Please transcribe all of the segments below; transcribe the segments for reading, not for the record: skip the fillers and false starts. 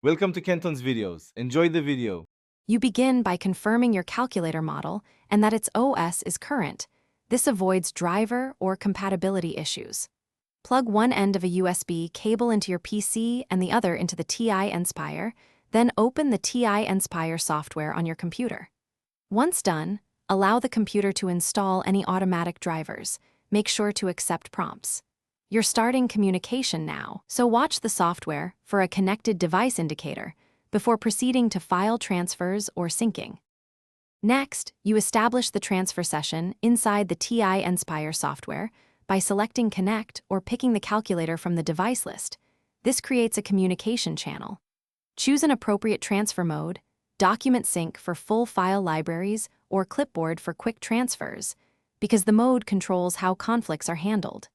Welcome to Kenton's videos. Enjoy the video. You begin by confirming your calculator model and that its OS is current. This avoids driver or compatibility issues. Plug one end of a USB cable into your PC and the other into the TI Nspire, then open the TI Nspire software on your computer. Once done, allow the computer to install any automatic drivers. Make sure to accept prompts. You're starting communication now, so watch the software for a connected device indicator before proceeding to file transfers or syncing. Next, you establish the transfer session inside the TI Nspire software by selecting Connect or picking the calculator from the device list. This creates a communication channel. Choose an appropriate transfer mode, document sync for full file libraries, or clipboard for quick transfers, because the mode controls how conflicts are handled.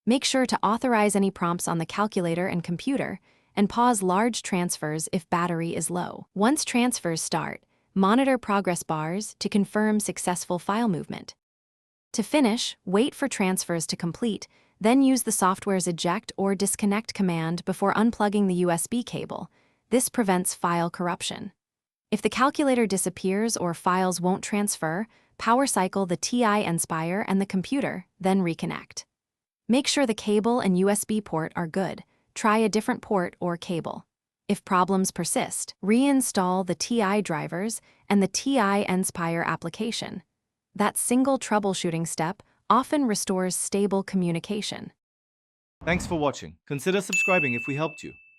Make sure to authorize any prompts on the calculator and computer, and pause large transfers if battery is low. Once transfers start, monitor progress bars to confirm successful file movement. To finish, wait for transfers to complete, then use the software's eject or disconnect command before unplugging the USB cable. This prevents file corruption. If the calculator disappears or files won't transfer, power cycle the TI Nspire and the computer, then reconnect. Make sure the cable and USB port are good. Try a different port or cable. If problems persist, reinstall the TI drivers and the TI Nspire application. That single troubleshooting step often restores stable communication. Thanks for watching. Consider subscribing if we helped you.